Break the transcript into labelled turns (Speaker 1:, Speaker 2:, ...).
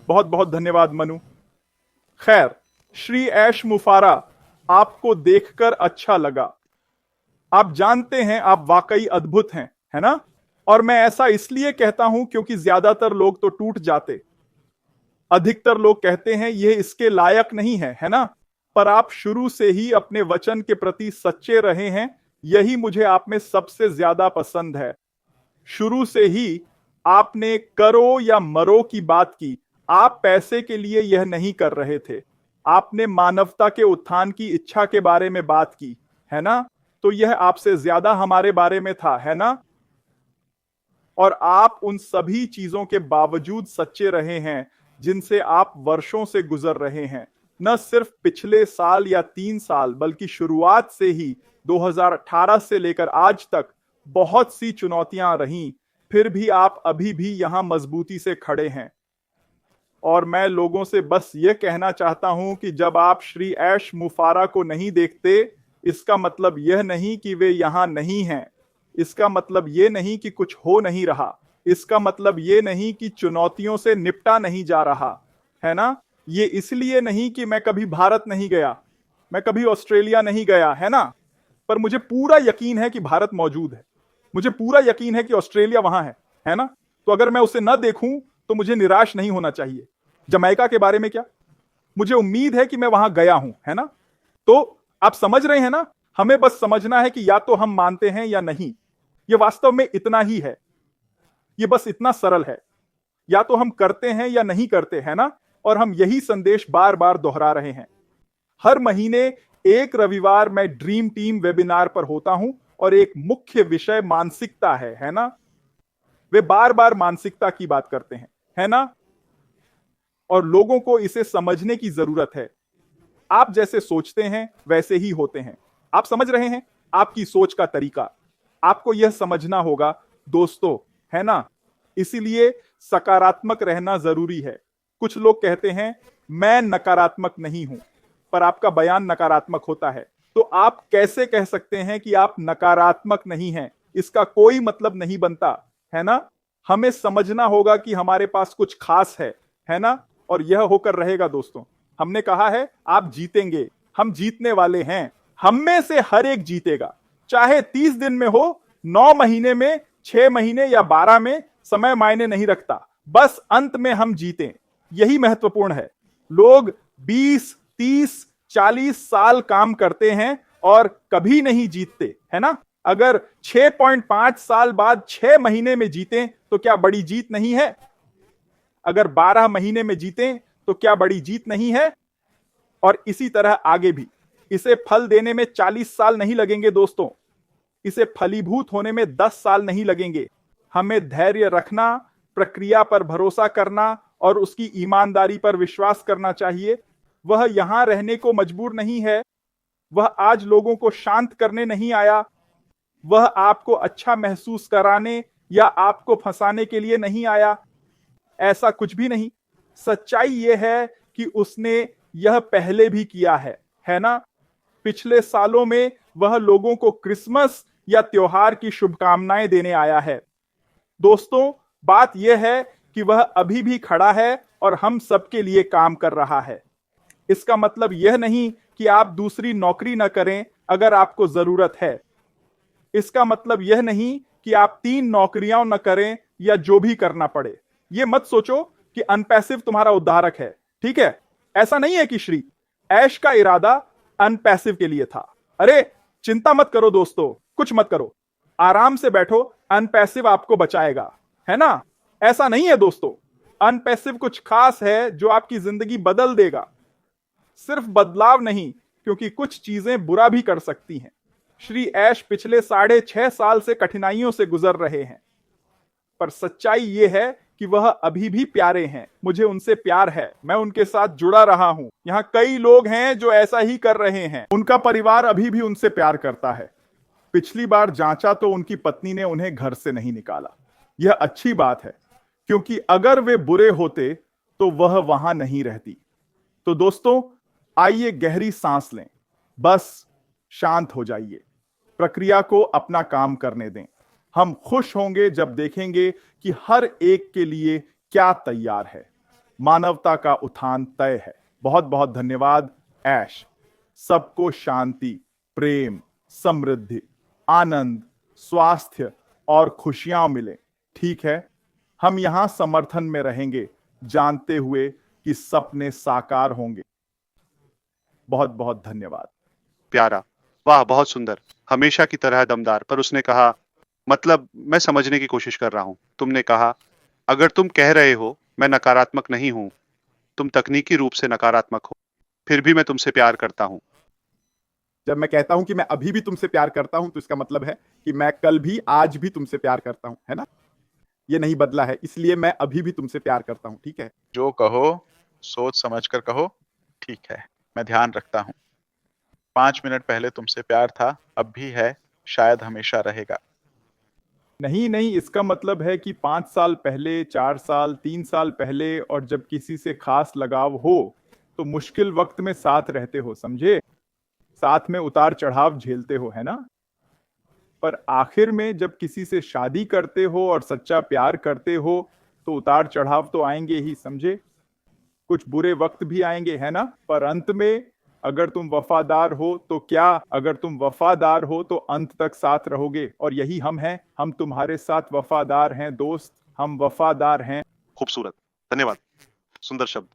Speaker 1: बहुत बहुत धन्यवाद मनु। खैर, श्री ऐश मुफारा, आपको देखकर अच्छा लगा। आप जानते हैं आप वाकई अद्भुत हैं, है ना? और मैं ऐसा इसलिए कहता हूं क्योंकि ज्यादातर लोग तो टूट जाते, अधिकतर लोग कहते हैं ये इसके लायक नहीं है ना? पर आप शुरू से ही अपने वचन के प्रति सच्चे रहे हैं, यही मुझे आप में सबसे ज्यादा पसंद है। शुरू से ही आपने करो या मरो की बात की। आप पैसे के लिए यह नहीं कर रहे थे, आपने मानवता के उत्थान की इच्छा के बारे में बात की, है ना? तो यह आपसे ज्यादा हमारे बारे में था, है ना? और आप उन सभी चीजों के बावजूद सच्चे रहे हैं जिनसे आप वर्षों से गुजर रहे हैं। न सिर्फ पिछले साल या 3 साल, बल्कि शुरुआत से ही 2018 से लेकर आज तक बहुत सी चुनौतियां रहीं, फिर भी आप अभी भी यहां मजबूती से खड़े हैं। और मैं लोगों से बस ये कहना चाहता हूं कि जब आप श्री ऐश मुफारा को नहीं देखते, इसका मतलब यह नहीं कि वे यहां नहीं हैं, इसका मतलब ये नहीं कि कुछ हो नहीं रहा, इसका मतलब ये नहीं कि चुनौतियों से निपटा नहीं जा रहा, है ना? ये इसलिए नहीं कि मैं कभी भारत नहीं गया, मैं कभी ऑस्ट्रेलिया नहीं गया, है ना? पर मुझे पूरा यकीन है कि भारत मौजूद है, मुझे पूरा यकीन है कि ऑस्ट्रेलिया वहां है ना? तो अगर मैं उसे न देखूं तो मुझे निराश नहीं होना चाहिए। जमैका के बारे में क्या? मुझे उम्मीद है कि मैं वहां गया हूं, है ना? तो आप समझ रहे हैं ना? हमें बस समझना है कि या तो हम मानते हैं या नहीं। यह वास्तव में इतना ही है, यह बस इतना सरल है। या तो हम करते हैं या नहीं करते, है ना? और हम यही संदेश बार बार दोहरा रहे हैं। हर महीने एक रविवार मैं ड्रीम टीम वेबिनार पर होता हूं और एक मुख्य विषय मानसिकता है ना? वे बार बार मानसिकता की बात करते हैं, है ना? और लोगों को इसे समझने की जरूरत है। आप जैसे सोचते हैं वैसे ही होते हैं। आप समझ रहे हैं? आपकी सोच का तरीका, आपको यह समझना होगा दोस्तों, है ना? इसीलिए सकारात्मक रहना जरूरी है। कुछ लोग कहते हैं मैं नकारात्मक नहीं हूं, पर आपका बयान नकारात्मक होता है। तो आप कैसे कह सकते हैं कि आप नकारात्मक नहीं हैं? इसका कोई मतलब नहीं बनता, है ना? हमें समझना होगा कि हमारे पास कुछ खास है ना? और यह होकर रहेगा दोस्तों। हमने कहा है आप जीतेंगे, हम जीतने वाले हैं। हम में से हर एक जीतेगा, चाहे 30 दिन में हो, 9 महीने में, 6 महीने या 12 में, समय मायने नहीं रखता। बस अंत में हम जीतें, यही महत्वपूर्ण है। लोग 20, 30, 40 साल काम करते हैं और कभी नहीं जीतते, है ना? अगर 6.5 साल बाद 6 महीने में जीतें तो क्या बड़ी जीत नहीं है? अगर 12 महीने में जीतें तो क्या बड़ी जीत नहीं है? और इसी तरह आगे भी। इसे फल देने में 40 साल नहीं लगेंगे दोस्तों, इसे फलीभूत होने में 10 साल नहीं लगेंगे। हमें धैर्य रखना, प्रक्रिया पर भरोसा करना और उसकी ईमानदारी पर विश्वास करना चाहिए। वह यहां रहने को मजबूर नहीं है, वह आज लोगों को शांत करने नहीं आया, वह आपको अच्छा महसूस कराने या आपको फंसाने के लिए नहीं आया, ऐसा कुछ भी नहीं। सच्चाई यह है कि उसने यह पहले भी किया है ना? पिछले सालों में वह लोगों को क्रिसमस या त्योहार की शुभकामनाएं देने आया है। दोस्तों, बात यह है कि वह अभी भी खड़ा है और हम सबके लिए काम कर रहा है। इसका मतलब यह नहीं कि आप दूसरी नौकरी न करें अगर आपको जरूरत है। इसका मतलब यह नहीं कि आप 3 नौकरियां न करें या जो भी करना पड़े। यह मत सोचो कि अनपैसिव तुम्हारा उद्धारक है, ठीक है? ऐसा नहीं है कि श्री ऐश का इरादा अनपैसिव के लिए था। अरे चिंता मत करो दोस्तों, कुछ मत करो, आराम से बैठो, अनपैसिव आपको बचाएगा, है ना? ऐसा नहीं है दोस्तों, अनपैसिव कुछ खास है जो आपकी जिंदगी बदल देगा। सिर्फ बदलाव नहीं, क्योंकि कुछ चीजें बुरा भी कर सकती हैं। श्री ऐश पिछले 6.5 साल से कठिनाइयों से गुजर रहे हैं, पर सच्चाई यह है कि वह अभी भी प्यारे हैं। मुझे उनसे प्यार है, मैं उनके साथ जुड़ा रहा हूं। यहां कई लोग हैं जो ऐसा ही कर रहे हैं, उनका परिवार अभी भी उनसे प्यार करता है। पिछली बार जांचा तो उनकी पत्नी ने उन्हें घर से नहीं निकाला। यह अच्छी बात है, क्योंकि अगर वे बुरे होते तो वह वहां नहीं रहती। तो दोस्तों, आइए गहरी सांस लें, बस शांत हो जाइए, प्रक्रिया को अपना काम करने दें। हम खुश होंगे जब देखेंगे कि हर एक के लिए क्या तैयार है। मानवता का उत्थान तय है। बहुत बहुत धन्यवाद ऐश। सबको शांति, प्रेम, समृद्धि, आनंद, स्वास्थ्य और खुशियां मिले। ठीक है, हम यहां समर्थन में रहेंगे, जानते हुए कि सपने साकार होंगे। बहुत बहुत धन्यवाद।
Speaker 2: प्यारा, वाह बहुत सुंदर, हमेशा की तरह दमदार। पर उसने कहा, मतलब मैं समझने की कोशिश कर रहा हूं। तुमने कहा, अगर तुम कह रहे हो मैं नकारात्मक नहीं हूं, तुम तकनीकी रूप से नकारात्मक हो, फिर भी मैं तुमसे प्यार करता हूं।
Speaker 1: जब मैं कहता हूं कि मैं अभी भी तुमसे प्यार करता हूं, तो इसका मतलब है कि मैं कल भी आज भी तुमसे प्यार करता हूं, है ना? ये नहीं बदला है, इसलिए मैं अभी भी तुमसे प्यार करता हूं। ठीक है?
Speaker 3: जो कहो सोच समझ कर कहो। ठीक है, मैं ध्यान रखता हूँ। 5 मिनट पहले तुमसे प्यार था, अब भी है, शायद हमेशा रहेगा।
Speaker 1: नहीं नहीं, इसका मतलब है कि 5 साल पहले, 4 साल, 3 साल पहले, और जब किसी से खास लगाव हो तो मुश्किल वक्त में साथ रहते हो, समझे? साथ में उतार चढ़ाव झेलते हो, है ना? पर आखिर में जब किसी से शादी करते हो और सच्चा प्यार करते हो तो उतार चढ़ाव तो आएंगे ही, समझे? कुछ बुरे वक्त भी आएंगे, है ना? पर अंत में अगर तुम वफादार हो तो क्या, अगर तुम वफादार हो तो अंत तक साथ रहोगे, और यही हम हैं। हम तुम्हारे साथ वफादार हैं दोस्त, हम वफादार हैं।
Speaker 2: खूबसूरत, धन्यवाद, सुंदर शब्द।